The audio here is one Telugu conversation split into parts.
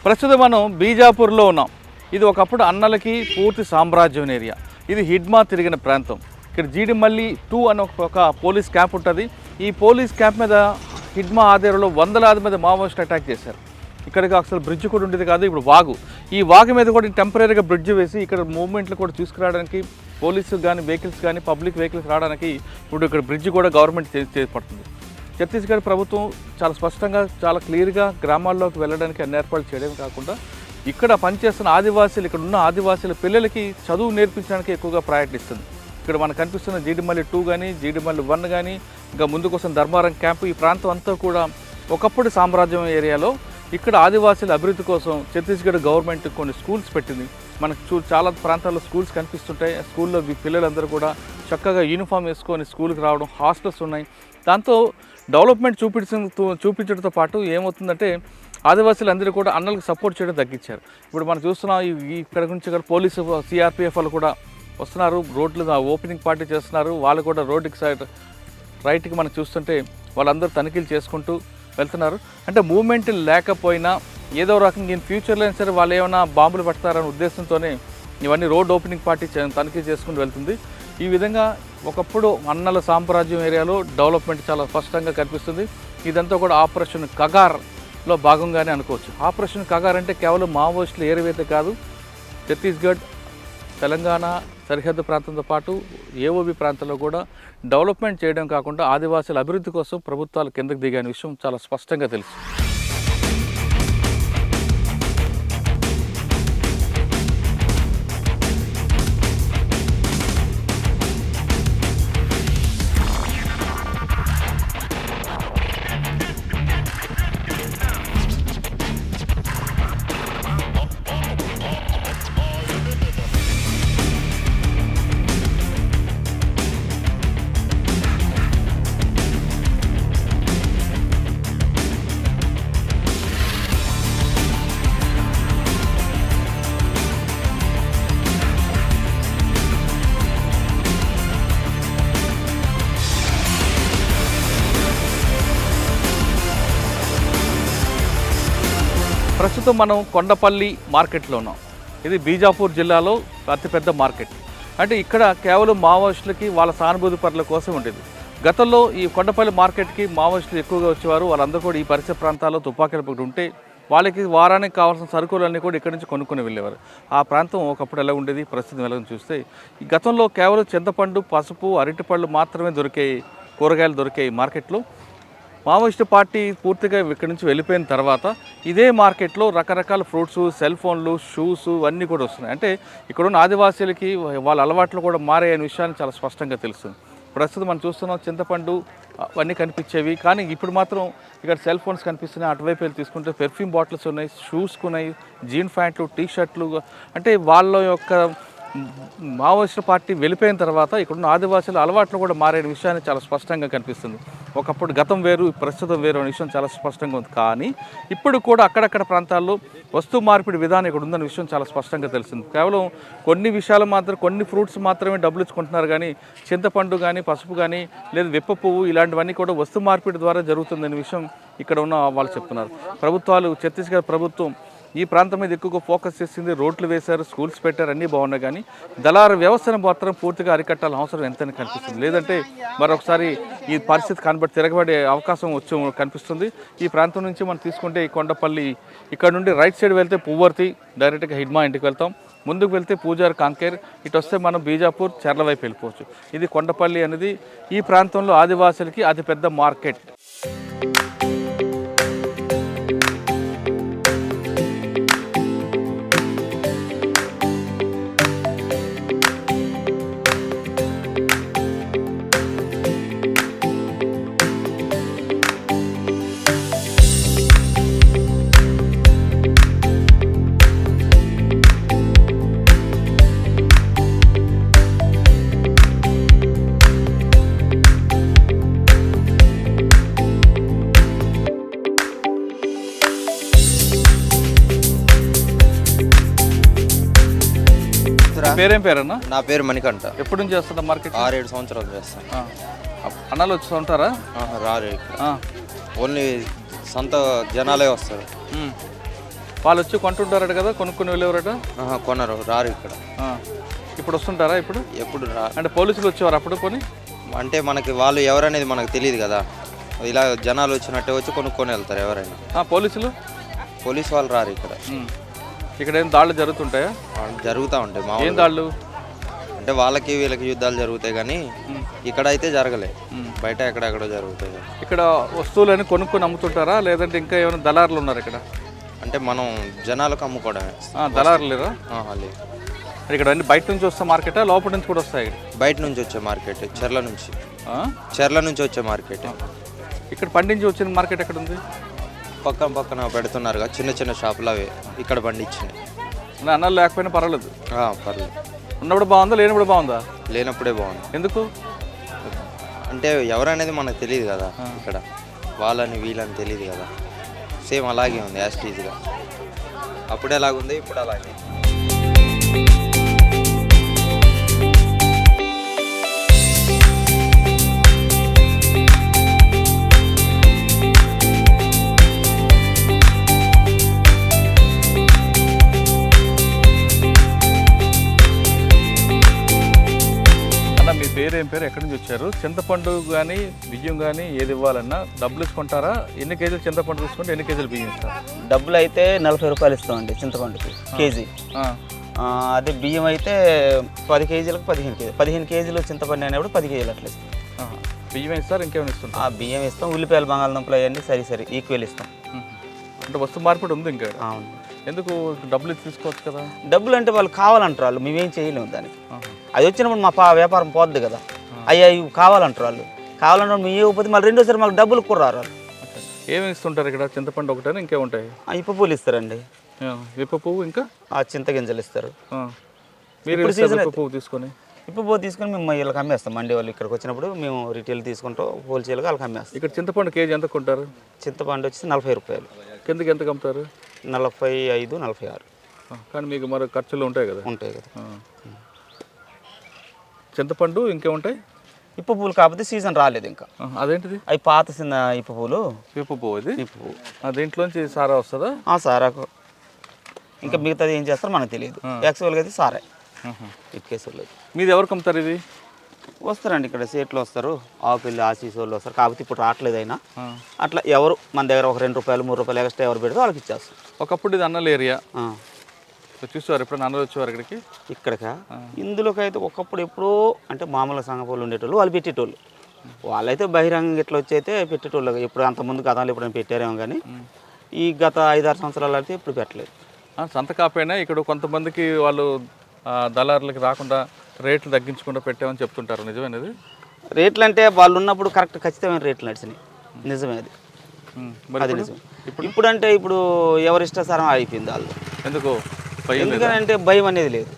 ప్రస్తుతం మనం బీజాపూర్లో ఉన్నాం. ఇది ఒకప్పుడు అన్నలకి పూర్తి సామ్రాజ్యం ఏరియా. ఇది హిడ్మా తిరిగిన ప్రాంతం. ఇక్కడ జీడిమల్లి 2 అని ఒక పోలీస్ క్యాంప్ ఉంటుంది. ఈ పోలీస్ క్యాంప్ మీద హిడ్మా ఆధ్వర్యంలో వందలాది మంది మావోయిస్టులు అటాక్ చేశారు. ఇక్కడికి అసలు బ్రిడ్జ్ కూడా ఉండేది కాదు, ఇప్పుడు వాగు. ఈ వాగు మీద కూడా టెంపరీగా బ్రిడ్జ్ వేసి ఇక్కడ మూవ్మెంట్లు కూడా తీసుకురావడానికి పోలీసు కానీ వెహికల్స్ కానీ పబ్లిక్ వెహికల్స్ రావడానికి ఇప్పుడు ఇక్కడ బ్రిడ్జ్ కూడా గవర్నమెంట్ చేపడుతుంది. ఛత్తీస్గఢ్ ప్రభుత్వం చాలా స్పష్టంగా చాలా క్లియర్గా గ్రామాల్లోకి వెళ్ళడానికి అన్ని ఏర్పాట్లు చేయడం కాకుండా ఇక్కడ పనిచేస్తున్న ఆదివాసీలు, ఇక్కడ ఉన్న ఆదివాసీల పిల్లలకి చదువు నేర్పించడానికి ఎక్కువగా ప్రయత్నిస్తుంది. ఇక్కడ మనకు కనిపిస్తున్న జీడిమల్లి 2 కానీ జీడిమల్లి 1 కానీ ఇంకా ముందుకోసం ధర్మారం క్యాంపు, ఈ ప్రాంతం అంతా కూడా ఒకప్పుడు సామ్రాజ్యం ఏరియాలో. ఇక్కడ ఆదివాసీల అభివృద్ధి కోసం ఛత్తీస్గఢ్ గవర్నమెంట్ కొన్ని స్కూల్స్ పెట్టింది. మనకు చాలా ప్రాంతాల్లో స్కూల్స్ కనిపిస్తుంటాయి. స్కూల్లో పిల్లలందరూ కూడా చక్కగా యూనిఫామ్ వేసుకొని స్కూల్కి రావడం, హాస్టల్స్ ఉన్నాయి. దాంతో డెవలప్మెంట్ చూపించడంతో పాటు ఏమవుతుందంటే ఆదివాసీలందరూ కూడా అన్నలకు సపోర్ట్ చేయడం తగ్గించారు. ఇప్పుడు మనం చూస్తున్నాం ఇక్కడ నుంచి ఇక్కడ పోలీసు సిఆర్పిఎఫ్ వాళ్ళు కూడా వస్తున్నారు, రోడ్లు ఓపెనింగ్ పార్టీ చేస్తున్నారు. వాళ్ళు కూడా రోడ్డుకి సైడ్ రైట్కి మనం చూస్తుంటే వాళ్ళందరూ తనిఖీలు చేసుకుంటూ వెళ్తున్నారు. అంటే మూవ్మెంట్ లేకపోయినా ఏదో రకంగా ఇన్ ఫ్యూచర్లో అయినా సరే వాళ్ళు ఏమైనా బాంబులు పడతారనే ఉద్దేశంతోనే ఇవన్నీ రోడ్ ఓపెనింగ్ పార్టీ తనిఖీ చేసుకుంటూ వెళ్తుంది. ఈ విధంగా ఒకప్పుడు అన్నల సామ్రాజ్యం ఏరియాలో డెవలప్మెంట్ చాలా స్పష్టంగా కనిపిస్తుంది. ఇదంతా కూడా ఆపరేషన్ కగార్లో భాగంగానే అనుకోవచ్చు. ఆపరేషన్ కగార్ అంటే కేవలం మావోయిస్టులు ఏరివేతే కాదు, ఛత్తీస్గఢ్, తెలంగాణ సరిహద్దు ప్రాంతంతో పాటు ఏఓబి ప్రాంతంలో కూడా డెవలప్మెంట్ చేయడం కాకుండా ఆదివాసీల అభివృద్ధి కోసం ప్రభుత్వాలు కిందకు దిగాని విషయం చాలా స్పష్టంగా తెలుసు. ప్రస్తుతం మనం కొండపల్లి మార్కెట్లో ఉన్నాం. ఇది బీజాపూర్ జిల్లాలో అతిపెద్ద మార్కెట్. అంటే ఇక్కడ కేవలం మావోయిస్టులకి వాళ్ళ సానుభూతి పరుల కోసం ఉండేది. గతంలో ఈ కొండపల్లి మార్కెట్కి మావోయిస్టులు ఎక్కువగా వచ్చేవారు. వాళ్ళందరూ కూడా ఈ పరిసర ప్రాంతాల్లో తుపాకీలు ఉంటే వాళ్ళకి వారానికి కావాల్సిన సరుకులన్నీ కూడా ఇక్కడి నుంచి కొనుక్కొని వెళ్ళేవారు. ఆ ప్రాంతం ఒకప్పుడు ఎలా ఉండేది, ప్రస్తుతం ఎలా చూస్తే ఈ గతంలో కేవలం చింతపండు, పసుపు, అరటిపళ్ళు మాత్రమే దొరికాయి, కూరగాయలు దొరికాయి మార్కెట్లో. మావోయిస్టు పార్టీ పూర్తిగా ఇక్కడి నుంచి వెళ్ళిపోయిన తర్వాత ఇదే మార్కెట్లో రకరకాల ఫ్రూట్స్, సెల్ ఫోన్లు, షూస్ అన్నీ కూడా వస్తున్నాయి. అంటే ఇక్కడున్న ఆదివాసీలకి వాళ్ళ అలవాట్లు కూడా మారాయనే విషయాన్ని చాలా స్పష్టంగా తెలుస్తుంది. ప్రస్తుతం మనం చూస్తున్నాం చింతపండు అవన్నీ కనిపించేవి, కానీ ఇప్పుడు మాత్రం ఇక్కడ సెల్ ఫోన్స్ కనిపిస్తున్నాయి. అటువైపు వెళ్ళి తీసుకుంటే పెర్ఫ్యూమ్ బాటిల్స్ ఉన్నాయి, షూస్ ఉన్నాయి, జీన్ ప్యాంట్లు, టీ షర్ట్లు. అంటే వాళ్ళ యొక్క మావోయిస్టు పార్టీ వెళ్ళిపోయిన తర్వాత ఇక్కడున్న ఆదివాసీల అలవాట్లు కూడా మారే విషయాన్ని చాలా స్పష్టంగా కనిపిస్తుంది. ఒకప్పుడు గతం వేరు, ప్రస్తుతం వేరు అనే విషయం చాలా స్పష్టంగా ఉంది. కానీ ఇప్పుడు కూడా అక్కడక్కడ ప్రాంతాల్లో వస్తు మార్పిడి విధానం ఇక్కడ ఉందనే విషయం చాలా స్పష్టంగా తెలిసింది. కేవలం కొన్ని విషయాలు మాత్రం, కొన్ని ఫ్రూట్స్ మాత్రమే డబ్బులు ఇచ్చుకుంటున్నారు, కానీ చింతపండు కానీ, పసుపు కానీ, లేదా వెప్ప పువ్వు ఇలాంటివన్నీ కూడా వస్తు మార్పిడి ద్వారా జరుగుతుందనే విషయం ఇక్కడ ఉన్న వాళ్ళు చెప్తున్నారు. ప్రభుత్వాలు, ఛత్తీస్గఢ్ ప్రభుత్వం ఈ ప్రాంతం మీద ఎక్కువగా ఫోకస్ చేసింది. రోడ్లు వేశారు, స్కూల్స్ పెట్టారు, అన్నీ బాగున్నాయి. కానీ దళార వ్యవస్థను మాత్రం పూర్తిగా అరికట్టాల్సిన అవసరం ఎంతైనా కనిపిస్తుంది. లేదంటే మరొకసారి ఈ పరిస్థితి తిరగబడే అవకాశం కనిపిస్తుంది. ఈ ప్రాంతం నుంచి మనం తీసుకుంటే ఈ కొండపల్లి, ఇక్కడ నుండి రైట్ సైడ్ వెళ్తే పువ్వర్తి, డైరెక్ట్గా హిడ్మా ఇంటికి వెళ్తాం. ముందుకు వెళ్తే పూజార్ కాంకేర్, ఇటు వస్తే మనం బీజాపూర్, చెర్ల వైపు వెళ్ళిపోవచ్చు. ఇది కొండపల్లి అనేది ఈ ప్రాంతంలో ఆదివాసులకి అతిపెద్ద మార్కెట్. పేరేం పేరన్నా? నా పేరు మణికంఠ. ఎప్పటి నుంచి చేస్తున్నా మార్కెట్? 6-7 సంవత్సరాలు చేస్తాను. అన్నాలు వచ్చి ఉంటారా? రారు ఇక్కడ, ఓన్లీ సొంత జనాలే వస్తారు. వాళ్ళు వచ్చి కొంటుంటారట కదా, కొనుక్కొని వెళ్ళేవారట? కొనరు, రారు ఇక్కడ. ఇప్పుడు వస్తుంటారా? ఎప్పుడు రా అంటే పోలీసులు వచ్చేవారు అప్పుడు కొని? అంటే మనకి వాళ్ళు ఎవరనేది మనకు తెలియదు కదా, ఇలా జనాలు వచ్చినట్టే వచ్చి కొనుక్కొని వెళ్తారు ఎవరైనా. పోలీసు వాళ్ళు రారు ఇక్కడ. ఇక్కడ ఏం దాడులు జరుగుతుంటాయా? జరుగుతూ ఉంటాయి. మా ఏం దాడులు అంటే వాళ్ళకి వీళ్ళకి యుద్ధాలు జరుగుతాయి, కానీ ఇక్కడ అయితే జరగలే. బయట ఎక్కడెక్కడో జరుగుతాయి. ఇక్కడ వస్తువులని కొనుక్కొని అమ్ముతుంటారా, లేదంటే ఇంకా ఏమైనా దళారులు ఉన్నారు ఇక్కడ? అంటే మనం జనాలకు అమ్ముకోవడమే. దళారులు లేరా? లేదు. ఇక్కడ అన్ని బయట నుంచి వస్తా మార్కెటా, లోపల నుంచి కూడా వస్తాయి? బయట నుంచి వచ్చే మార్కెట్, చెర్ల నుంచి వచ్చే మార్కెట్. ఇక్కడ పండించి వచ్చిన మార్కెట్ ఎక్కడ ఉంది? పక్కన పెడుతున్నారు చిన్న చిన్న షాపులు, అవి ఇక్కడ పండించినాయి. అన్నాలు లేకపోయినా పర్వాలేదు? పర్లేదు. ఉన్నప్పుడు బాగుందా, లేనప్పుడు బాగుందా? లేనప్పుడే బాగుంది. ఎందుకు అంటే ఎవరనేది మనకు తెలియదు కదా, ఇక్కడ వాళ్ళని వీళ్ళని తెలియదు కదా. సేమ్ అలాగే ఉంది, యాస్టీజ్గా. అప్పుడు ఎలాగుంది, ఇప్పుడు అలాగే. మీ పేరేం పేరు, ఎక్కడి నుంచి వచ్చారు? చింతపండు కానీ బియ్యం కానీ ఏది ఇవ్వాలన్నా డబ్బులు ఇచ్చుకుంటారా? ఎన్ని కేజీలు చింతపండు తీసుకుంటే ఎన్ని కేజీలు బియ్యం ఇస్తారు? డబ్బులు అయితే 40 రూపాయలు ఇస్తామండి చింతపండుకి కేజీ. అదే బియ్యం అయితే 10 కేజీలకు 15 కేజీలు చింతపండు అయినప్పుడు 10 కేజీలు అట్లా ఇస్తాం. బియ్యం ఇస్తారు, ఇంకేమైనా ఇస్తాం? బియ్యం ఇస్తాం, ఉల్లిపాయలు బంగాళదుంపలు అవన్నీ సరి ఈక్వల్ ఇస్తాం. అంటే వస్తు మార్పిడి ఉంది ఇంకా? అవును. ఎందుకు డబ్బులు తీసుకోవచ్చు కదా? డబ్బులు అంటే వాళ్ళు కావాలంటారు, వాళ్ళు మేమేం చేయలేము దానికి. అది వచ్చినప్పుడు మా వ్యాపారం పోద్ది కదా. అయ్యా ఇవి కావాలంటారు వాళ్ళు, కావాలంటే మేము ఇవ్వకపోతే మళ్ళీ రెండోసారి మాకు డబ్బులు కుర్రారు వాళ్ళు. ఏమి ఇస్తుంటారు ఇక్కడ? చింతపండు ఒకటే, ఇంకేముంటాయి? ఇప్ప పూలు ఇస్తారండి, ఇప్ప పువ్వు, ఇంకా చింతగింజలు ఇస్తారు. మీరు పువ్వు తీసుకొని ఇప్ప పువ్వు తీసుకొని మేము వీళ్ళకి అమ్మేస్తాం. మండి వాళ్ళు ఇక్కడికి వచ్చినప్పుడు మేము రిటైల్ తీసుకుంటాం, హోల్సేల్గా వాళ్ళకి అమ్మేస్తాం. ఇక్కడ చింతపండు కేజీ ఎంత కొంటారు? చింతపండు వచ్చి 40 రూపాయలు. కిందకి ఎంత అమ్ముతారు? 45, 46. కానీ మీకు మరి ఖర్చులు ఉంటాయి కదా? ఉంటాయి కదా. చింతపండు ఇంకేముంటాయి? ఇప్ప పువ్వులు కాకపోతే సీజన్ రాలేదు ఇంకా. అదేంటిది? అవి పాత చిన్న ఇప్ప పువ్వులు. ఇప్ప పువ్వు అది? ఇప్ప పువ్వు. దీంట్లోంచి సారా వస్తుందా? సారాకు ఇంకా మిగతాది ఏం చేస్తారో మనకు తెలియదు. యాక్చువల్గా అయితే సారా ఇటుకేసులు. మీది ఎవరికి అమ్ముతారు ఇది? వస్తారండి ఇక్కడ సేట్లు వస్తారు, ఆవుపిల్లి ఆశీస్ వాళ్ళు వస్తారు. కాకపోతే ఇప్పుడు రావట్లేదు అయినా అట్లా ఎవరు మన దగ్గర ఒక 2 రూపాయలు 3 రూపాయలు ఎక్స్ట్రా ఎవరు పెడితే వాళ్ళకి ఇచ్చేస్తారు. ఒకప్పుడు ఇది అన్నల ఏరియా చూసేవారు, ఎప్పుడు అన్నలు వచ్చేవారు ఇక్కడికి? ఇక్కడికా? ఇందులోకి అయితే ఒకప్పుడు ఎప్పుడో అంటే మామూలు సంఘపోళ్ళు ఉండేటోళ్ళు, వాళ్ళు పెట్టేటోళ్ళు. వాళ్ళైతే బహిరంగంగా ఇట్లా వచ్చి అయితే పెట్టేటోళ్ళు. ఇప్పుడు అంతకుముందు గతాలు ఎప్పుడైనా పెట్టారేమో, కానీ ఈ గత 5-6 సంవత్సరాలు అయితే ఇప్పుడు పెట్టలేదు. సంత కాపోయినా ఇక్కడ కొంతమందికి వాళ్ళు దళారులకి రాకుండా రేట్లు తగ్గించకుండా పెట్టామని చెప్తుంటారు, నిజమేనది? రేట్లు అంటే వాళ్ళు ఉన్నప్పుడు కరెక్ట్ ఖచ్చితమైన రేట్లు నడిచినాయి, నిజమే అది. అది నిజం. ఇప్పుడు అంటే ఇప్పుడు ఎవరిష్టాసారం అయిపోయింది వాళ్ళు. ఎందుకంటే భయం అనేది లేదు.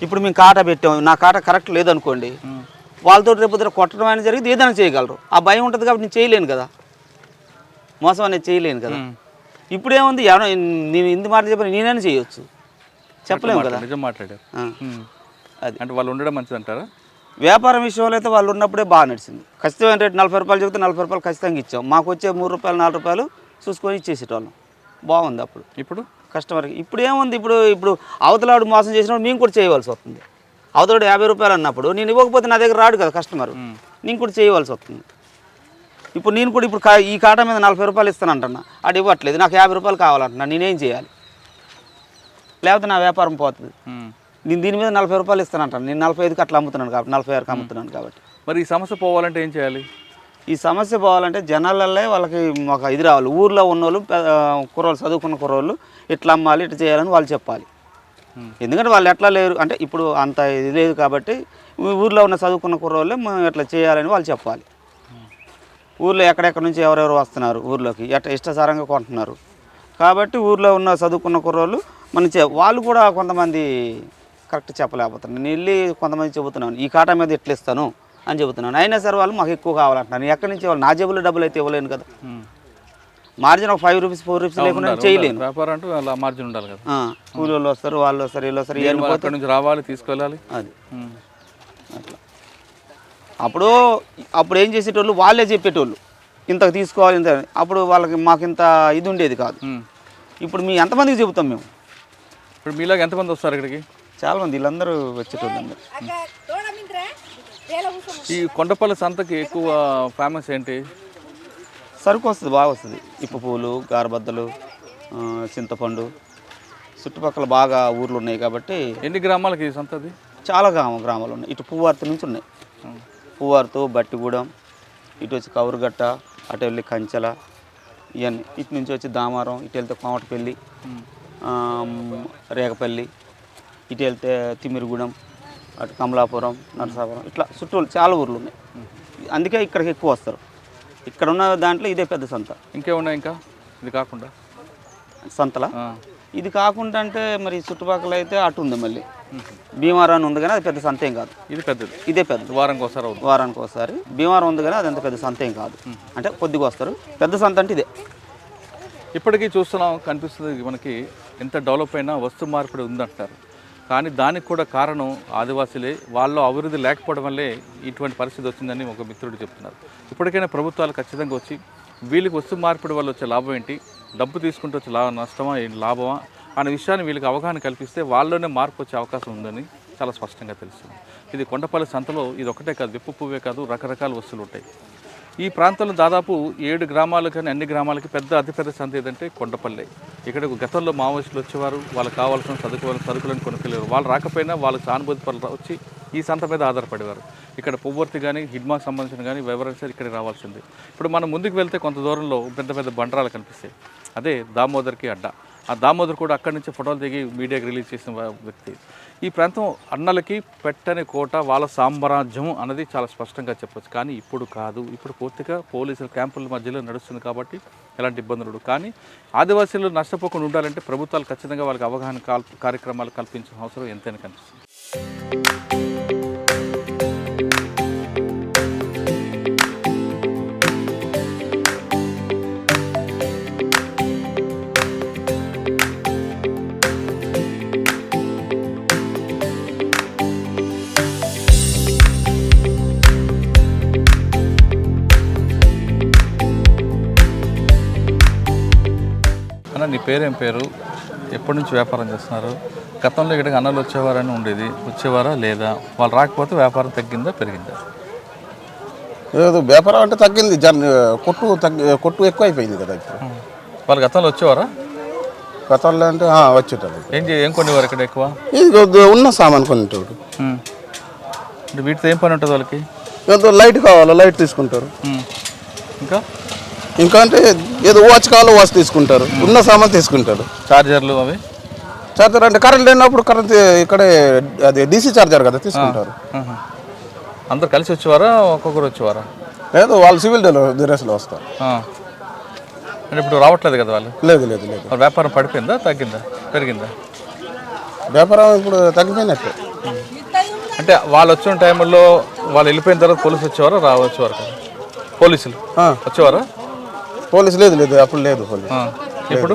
ఇప్పుడు మేము కాటా పెట్టాము, నా కాటా కరెక్ట్ లేదనుకోండి, వాళ్ళతో రేపు కొట్టడం అనేది జరిగింది, ఏదైనా చేయగలరు. ఆ భయం ఉంటుంది కాబట్టి నేను చేయలేను కదా, మోసం అనేది చేయలేను కదా. ఇప్పుడు ఏముంది, నేను ఇంత మాటలు చెప్పిన నేనైనా చేయొచ్చు, చెప్పలేము కదా. నిజం మాట్లాడారు. అది అంటే వాళ్ళు ఉండడం మంచిది అంటారా? వ్యాపారం విషయంలో అయితే వాళ్ళు ఉన్నప్పుడే బాగా నడిచింది. ఖచ్చితమైన రేటు 40 రూపాయలు చెబితే 40 రూపాయలు ఖచ్చితంగా ఇచ్చాం. మాకు వచ్చే 3 రూపాయలు 4 రూపాయలు చూసుకొని ఇచ్చేసేటోళ్ళం. బాగుంది అప్పుడు. ఇప్పుడు కస్టమర్కి ఇప్పుడు ఏముంది, ఇప్పుడు అవతలాడు మోసం చేసినప్పుడు మేము కూడా చేయవలసి వస్తుంది. అవతలాడు 50 రూపాయలు అన్నప్పుడు నేను ఇవ్వకపోతే నా దగ్గర రాడు కదా కస్టమర్, నేను కూడా చేయవలసి వస్తుంది. ఇప్పుడు నేను కూడా ఇప్పుడు ఈ కాటా మీద 40 రూపాయలు ఇస్తానంటున్నా, అది ఇవ్వట్లేదు, నాకు 50 రూపాయలు కావాలంటున్నా, నేనేం చేయాలి? లేకపోతే నా వ్యాపారం పోతుంది. నేను దీని మీద 40 రూపాయలు ఇస్తానంటాను, నేను 45కి అట్లా అమ్ముతున్నాను కాబట్టి, 46కి అమ్ముతున్నాను కాబట్టి. మరి ఈ సమస్య పోవాలంటే ఏం చేయాలి? ఈ సమస్య పోవాలంటే జనాలల్లే వాళ్ళకి ఒక ఇది రావాలి. ఊర్లో ఉన్నోళ్ళు కుర్రోళ్ళు, చదువుకున్న కుర్రోళ్ళు ఇట్లా అమ్మాలి, ఇట్లా చేయాలని వాళ్ళు చెప్పాలి. ఎందుకంటే వాళ్ళు ఎట్లా లేరు అంటే ఇప్పుడు అంత ఇది లేదు కాబట్టి ఊర్లో ఉన్న చదువుకున్న కుర్రోళ్ళే మనం ఎట్లా చేయాలని వాళ్ళు చెప్పాలి. ఊర్లో ఎక్కడెక్కడ నుంచి ఎవరెవరు వస్తున్నారు ఊర్లోకి, ఎట్లా ఇష్టసారంగా కొంటున్నారు కాబట్టి ఊర్లో ఉన్న చదువుకున్న కుర్రోళ్ళు మనం వాళ్ళు కూడా కొంతమంది కరెక్ట్ చెప్పలేకపోతున్నారు. నేను వెళ్ళి కొంతమంది చెబుతున్నాను, ఈ కాటా మీద ఎట్లా ఇస్తాను అని చెబుతున్నాను. అయినా సరే వాళ్ళు మాకు ఎక్కువ కావాలంటున్నారు. ఎక్కడి నుంచి వాళ్ళు నా జేబులో డబ్బులు అయితే ఇవ్వలేను కదా. మార్జిన్ ఒక 5 రూపీస్ 4 రూపీస్ లేకుండా చేయలేను. వ్యాపారం అంటే అలా మార్జిన్ ఉండాలి కదా. కూలి వాళ్ళు వస్తారు, వాళ్ళు వస్తారు, వీళ్ళు వస్తారు, అక్కడ నుంచి రావాలి, తీసుకెళ్ళాలి. అది అట్లా. అప్పుడు ఏం చేసేటోళ్ళు వాళ్ళే చెప్పేటోళ్ళు, ఇంతకు తీసుకోవాలి ఇంత. అప్పుడు వాళ్ళకి మాకు ఇంత ఇది ఉండేది కాదు. ఇప్పుడు మీ ఎంతమందికి చెబుతాం మేము? ఇప్పుడు మీలాగా ఎంతమంది వస్తారు ఇక్కడికి? చాలా మంది, వీళ్ళందరూ వచ్చేటోళ్ళు అందరూ. ఈ కొండపల్లి సంతకి ఎక్కువ ఫేమస్ ఏంటి? సరుకు వస్తుంది, బాగా వస్తుంది. ఇప్పు పూలు, గారబద్దలు, చింతపండు, చుట్టుపక్కల బాగా ఊర్లు ఉన్నాయి కాబట్టి. ఎన్ని గ్రామాలకి ఈ సంతది? చాలా గ్రామాలు ఉన్నాయి. ఇటు పువ్వార్తి నుంచి ఉన్నాయి. పువ్వార్తు, బట్టిగూడెం, ఇటు వచ్చి కౌరుగట్ట, అటు వెళ్ళి కంచెల, ఇవన్నీ. ఇటు నుంచి వచ్చి దామారం, ఇటు వెళ్తే కోమటపల్లి, రేగపల్లి, ఇటు వెళ్తే తిమ్మిరిగూడెం, అటు కమలాపురం, నరసాపురం, ఇట్లా చుట్టూ చాలా ఊర్లు ఉన్నాయి. అందుకే ఇక్కడికి ఎక్కువ వస్తారు. ఇక్కడ ఉన్న దాంట్లో ఇదే పెద్ద సంత. ఇంకేమున్నాయి ఇంకా ఇది కాకుండా సంతలా? ఇది కాకుండా అంటే మరి చుట్టుపక్కల అయితే అటు ఉంది, మళ్ళీ భీమారం ఉంది, కానీ అది పెద్ద సంత ఏం కాదు. ఇది పెద్దది, ఇదే పెద్ద. వారానికి ఒకసారి భీమారం ఉంది, కానీ అది అంత పెద్ద సంత ఏం కాదు. అంటే కొద్దిగా వస్తారు. పెద్ద సంత అంటే ఇదే. ఇప్పటికీ చూస్తున్నాం, కనిపిస్తుంది మనకి. ఎంత డెవలప్ అయినా వస్తు మార్పిడి ఉందంటారు, కానీ దానికి కూడా కారణం ఆదివాసీలే. వాళ్ళు అభివృద్ధి లేకపోవడం వల్లే ఇటువంటి పరిస్థితి వచ్చిందని ఒక మిత్రుడు చెప్తున్నారు. ఇప్పటికైనా ప్రభుత్వాలు ఖచ్చితంగా వచ్చి వీళ్ళకి వస్తు మార్పిడి వల్ల వచ్చే లాభం ఏంటి, డబ్బు తీసుకుంటూ వచ్చే నష్టమా లాభమా అనే విషయాన్ని వీళ్ళకి అవగాహన కల్పిస్తే వాళ్ళలోనే మార్పు వచ్చే అవకాశం ఉందని చాలా స్పష్టంగా తెలుస్తుంది. ఇది కొండపల్లి సంతలో ఇది ఒకటే కాదు, విప్పు పువ్వే కాదు, రకరకాల వస్తువులు ఉంటాయి. ఈ ప్రాంతంలో దాదాపు 7 గ్రామాలు, కానీ అన్ని గ్రామాలకి అతిపెద్ద సంత ఏదంటే కొండపల్లి. ఇక్కడ గతంలో మావోయిస్టులు వచ్చేవారు, వాళ్ళకి కావాల్సిన సరుకులను కొనుక్కెళ్ళారు. వాళ్ళు రాకపోయినా వాళ్ళకి సానుభూతి పనులు వచ్చి ఈ సంత మీద ఆధారపడేవారు. ఇక్కడ పువ్వర్తి కానీ హిడ్మాకు సంబంధించిన కానీ వివరాలు సార్ ఇక్కడికి రావాల్సింది. ఇప్పుడు మనం ముందుకు వెళ్తే కొంత దూరంలో పెద్ద బండరాలు కనిపిస్తాయి. అదే దామోదర్కి అడ్డ. ఆ దామోదర్ కూడా అక్కడి నుంచి ఫోటోలు దిగి మీడియాకి రిలీజ్ చేసిన వ్యక్తి. ఈ ప్రాంతం అన్నలకి పెట్టని కోట, వాళ్ళ సామ్రాజ్యం అన్నది చాలా స్పష్టంగా చెప్పొచ్చు. కానీ ఇప్పుడు కాదు, ఇప్పుడు పూర్తిగా పోలీసుల క్యాంపుల మధ్యలో నడుస్తుంది కాబట్టి ఎలాంటి ఇబ్బందులు. కానీ ఆదివాసీలు నష్టపోకుండా ఉండాలంటే ప్రభుత్వాలు ఖచ్చితంగా వాళ్ళకి అవగాహన కార్యక్రమాలు కల్పించిన అవసరం ఎంతైనా కనిపిస్తుంది. నీ పేరేం పేరు, ఎప్పటి నుంచి వ్యాపారం చేస్తున్నారు? గతంలో ఇక్కడికి అన్నలు వచ్చేవారని ఉండేది, వచ్చేవారా లేదా? వాళ్ళు రాకపోతే వ్యాపారం తగ్గిందా పెరిగిందా? లేదు, వ్యాపారం అంటే తగ్గింది. కొట్టు ఎక్కువ అయిపోయింది కదా ఇప్పుడు. వాళ్ళు గతంలో వచ్చేవారా? గతంలో అంటే వచ్చేటప్పుడు ఏం కొనేవారు ఇక్కడ ఎక్కువ? ఇది ఉన్న సామాన్ కొనేటోడు. అంటే వీటితో ఏం పని ఉంటుంది వాళ్ళకి? లైట్ కావాలా, లైట్ తీసుకుంటారు. ఇంకా అంటే ఏదో వాచ్ కావాలో వాచ్ తీసుకుంటారు. ఉన్న సామాన్ తీసుకుంటారు. చార్జర్లు అవి? చార్జర్ అంటే కరెంట్ లేనప్పుడు కరెంట్ ఇక్కడే అది డీసీ చార్జర్ కదా తీసుకుంటారు. అందరు కలిసి వచ్చేవారా, ఒక్కొక్కరు వచ్చేవారా? లేదు, వాళ్ళు సివిల్ డ్రెస్లో వస్తారు. అంటే ఇప్పుడు రావట్లేదు కదా వాళ్ళు? లేదు. వ్యాపారం పడిపోయిందా, తగ్గిందా, పెరిగిందా? వ్యాపారం ఇప్పుడు తగ్గిపోయినట్టే. అంటే వాళ్ళు వచ్చిన టైంలో వాళ్ళు వెళ్ళిపోయిన తర్వాత పోలీసులు వచ్చేవారా, వచ్చేవారు కదా పోలీసులు వచ్చేవారా? పోలీసు లేదు, అప్పుడు లేదు పోలీసు. ఇప్పుడు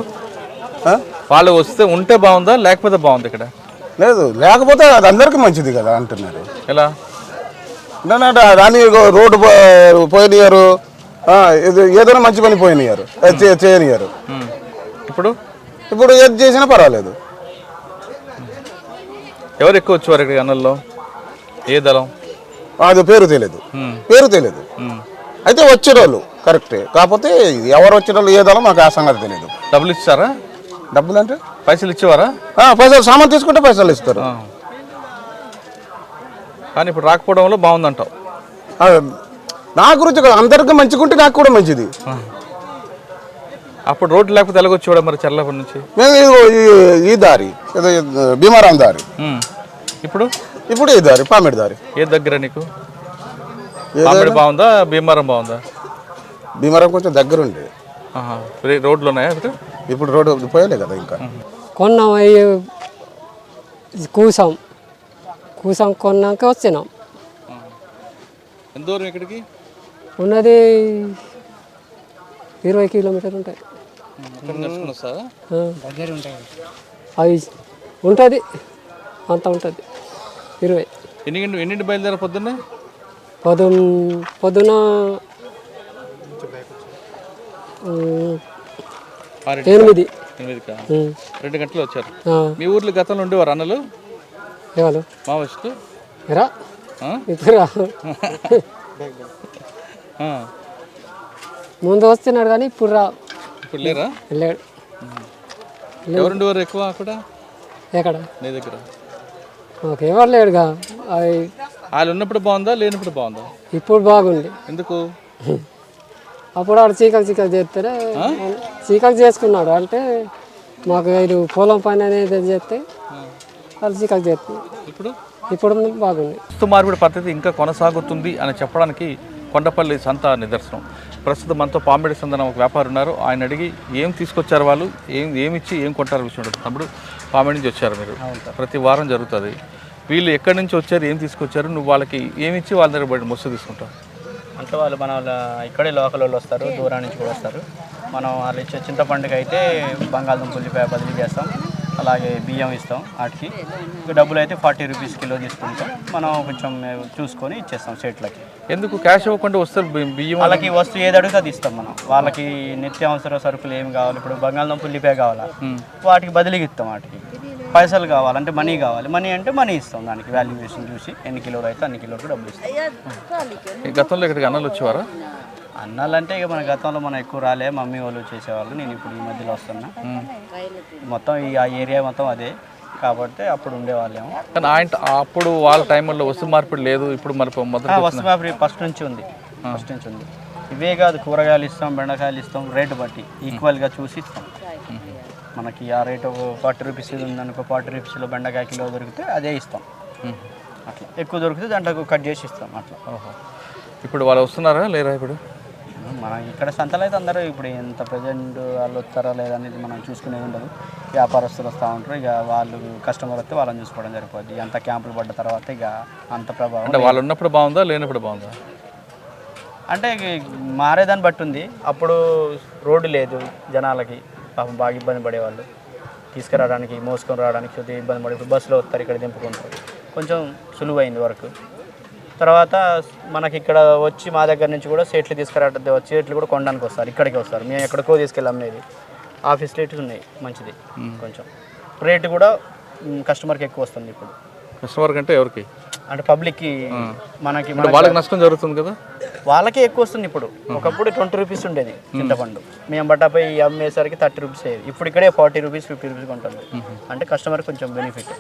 వాళ్ళు వస్తే ఉంటే బాగుందా లేకపోతే బాగుంది ఇక్కడ? లేదు, లేకపోతే అది అందరికీ మంచిది కదా అంటున్నారు. ఎలా? దాన్ని రోడ్డు పోయినారు, ఏదైనా మంచి పని పోయినారు, చేయనియారు. ఇప్పుడు ఏది చేసినా పర్వాలేదు. ఎవరు ఎక్కువ వచ్చేవారు ఇక్కడ అన్నల్లో? ఏ దళం? అది పేరు తెలియదు. అయితే వచ్చేవాళ్ళు కరెక్టే, కాకపోతే ఎవరు వచ్చేవాళ్ళు ఏ దళం మాకు ఆ సంగతి తెలియదు. డబ్బులు ఇస్తారా? డబ్బులు అంటే పైసలు ఇచ్చేవారా? పైసలు సామాన్ తీసుకుంటే పైసలు ఇస్తారు. కానీ ఇప్పుడు రాకపోవడంలో బాగుందంటావు? నా గురించి కదా, అందరికీ మంచిగుంటే నాకు కూడా మంచిది. అప్పుడు రోడ్డు లేకపోతే ఎలాగొచ్చేవాడు మరి చర్లపల్లి నుంచి? మేము ఈ దారి భీమారాం దారి. ఇప్పుడు ఈ దారి పామిడి దారి. ఏ దగ్గర నీకు? పామిడి బాగుందా, భీమారం బాగుందా? భీమారం కొంచెం దగ్గర ఉండే. రోడ్లు ఉన్నాయా ఇప్పుడు? రోడ్డు పోయలే కదా ఇంకా. కొన్నాం, కూసాం కొన్నాక వచ్చినాం. ఎంత దూరం ఇక్కడికి? ఉన్నది 20 కిలోమీటర్లు ఉంటాయి. ఇక్కడ నడుచుకుని వస్తారా? అవి ఉంటుంది అంత ఉంటుంది 20. ఎన్నింటి బయలుదేరా పొద్దున్నే? పొద్దున 8. 8కా? 2 గంటలు వచ్చారు. మీ ఊర్లో గతంలో ఉండేవారు అన్నలు ఎవరు మావోయిస్టులు? రా ఇప్పుడు రా ముందు వస్తున్నాడు కానీ ఇప్పుడు రా. ఇప్పుడు లేరా? వెళ్ళాడు. ఎవరుండేవారు ఎక్కువ అక్కడ ఎక్కడ నీ దగ్గర? మాకు ఎవరు లేడుగా. అవి వాళ్ళు ఉన్నప్పుడు బాగుందా లేనప్పుడు బాగుందా? ఇప్పుడు బాగుంది. ఎందుకు? అప్పుడు ఆడు చీకలు చేస్తారే చీకలు చేసుకున్నాడు. అంటే మాకు వీళ్ళు పొలం పని అనేది చేస్తే వాళ్ళు చీకలు చేస్తున్నారు. ఇప్పుడు బాగుంది. వస్తు మార్పిడి పద్ధతి ఇంకా కొనసాగుతుంది అని చెప్పడానికి కొండపల్లి సంత నిదర్శనం. ప్రస్తుతం మనతో పాంబేడి సందన ఒక వ్యాపారి ఉన్నారు. ఆయన అడిగి ఏం తీసుకొచ్చారు వాళ్ళు, ఏమిచ్చి ఏం కొంటారు విషయం ఉంటుంది. తమ్ముడు, పాంబేడి నుంచి వచ్చారు మీరు, ప్రతి వారం జరుగుతుంది. వీళ్ళు ఎక్కడి నుంచి వచ్చారు, ఏం తీసుకొచ్చారు, నువ్వు వాళ్ళకి ఏమిచ్చి వాళ్ళ దగ్గర బయట మొస్సు తీసుకుంటావు? అంటే వాళ్ళు మన ఇక్కడే లోకల్ వాళ్ళు వస్తారు, దూరం నుంచి కూడా వస్తారు. మనం వాళ్ళు ఇచ్చే చింతపండుకి అయితే బంగాళదుంప ఉల్లిపాయ బదిలీ చేస్తాం, అలాగే బియ్యం ఇస్తాం. వాటికి డబ్బులు అయితే 40 రూపీస్ కిలో తీసుకుంటాం. మనం కొంచెం చూసుకొని ఇచ్చేస్తాం సేట్లకి. ఎందుకు క్యాష్ ఇవ్వకుండా వస్తారు? బియ్యం వాళ్ళకి వస్తువు ఏది అడిగితే అది ఇస్తాం మనం. వాళ్ళకి నిత్యావసర సరుకులు ఏమి కావాలి, ఇప్పుడు బంగాళదుంప ఉల్లిపాయ కావాలా, వాటికి బదిలీకి ఇస్తాం. వాటికి పైసలు కావాలంటే మనీ కావాలి, మనీ అంటే మనీ ఇస్తాం. దానికి వాల్యుయేషన్ చూసి ఎన్ని కిలోలు అయితే అన్ని కిలోలకు డబ్బులు ఇస్తాం. గతంలో ఇక్కడికి అన్నలు వచ్చేవారా? అన్నాలంటే ఇక మన గతంలో మనం ఎక్కువ రాలే, మమ్మీ వాళ్ళు చేసేవాళ్ళు. నేను ఇప్పుడు ఈ మధ్యలో వస్తున్నా. మొత్తం ఆ ఏరియా మొత్తం అదే కాబట్టి అప్పుడు ఉండేవాళ్ళేమో. కానీ అప్పుడు వాళ్ళ టైంలో వస్తు మార్పిడి లేదు. ఇప్పుడు మరి వస్తు మార్పిడి ఫస్ట్ నుంచి ఉంది. ఇవే కాదు, కూరగాయలు ఇస్తాం, బెండకాయలు ఇస్తాం, రేటు బట్టి ఈక్వల్గా చూసి ఇస్తాం. మనకి ఆ రేటు 40 రూపీస్ ఉందనుకో, 40 రూపీస్లో బెండకాయ కిలో దొరికితే అదే ఇస్తాం. అట్లా ఎక్కువ దొరికితే దాంట్లో కట్ చేసి ఇస్తాం అట్లా. ఇప్పుడు వాళ్ళు వస్తున్నారా లేరా? ఇప్పుడు మన ఇక్కడ సంతలో అయితే అందరూ ఇప్పుడు ఎంత ప్రజెంట్ వాళ్ళు వస్తారా లేదా అనేది మనం చూసుకునేది ఉండదు. వ్యాపారస్తులు వస్తూ ఉంటారు, ఇక వాళ్ళు కస్టమర్ వస్తే వాళ్ళని చూసుకోవడం సరిపోద్ది. అంత క్యాంపులు పడ్డ తర్వాత ఇక అంత ప్రభావం. అంటే వాళ్ళు ఉన్నప్పుడు బాగుందా లేనప్పుడు బాగుందా? అంటే మారేదాన్ని బట్టి ఉంది. అప్పుడు రోడ్డు లేదు, జనాలకి పాపం బాగా ఇబ్బంది పడేవాళ్ళు. తీసుకురావడానికి మోసుకొని రావడానికి కొద్దిగా ఇబ్బంది పడే. ఇప్పుడు బస్సులో వస్తారు, ఇక్కడ దింపుకుంటారు, కొంచెం సులువైంది వర్క్. తర్వాత మనకి ఇక్కడ వచ్చి మా దగ్గర నుంచి కూడా సేట్లు తీసుకురావడం, సేట్లు కూడా కొనడానికి వస్తారు, ఇక్కడికి వస్తారు. మేము ఎక్కడికో తీసుకెళ్ళి అమ్మేది. ఆఫీస్ రేట్లు ఉన్నాయి మంచిది. కొంచెం రేటు కూడా కస్టమర్కి ఎక్కువ వస్తుంది ఇప్పుడు. కస్టమర్ కంటే ఎవరికి? అంటే పబ్లిక్కి. మనకి వాళ్ళకి నష్టం జరుగుతుంది కదా, వాళ్ళకే ఎక్కువ వస్తుంది. ఇప్పుడు ఒకప్పుడు 20 రూపీస్ ఉండేది చింతపండు, మేము బట్టాపై అమ్మేసరికి 30 రూపీస్ అయ్యేది. ఇప్పుడు ఇక్కడే 40 రూపీస్ 50 రూపీస్ ఉంటుంది. అంటే కస్టమర్ కొంచెం బెనిఫిట్.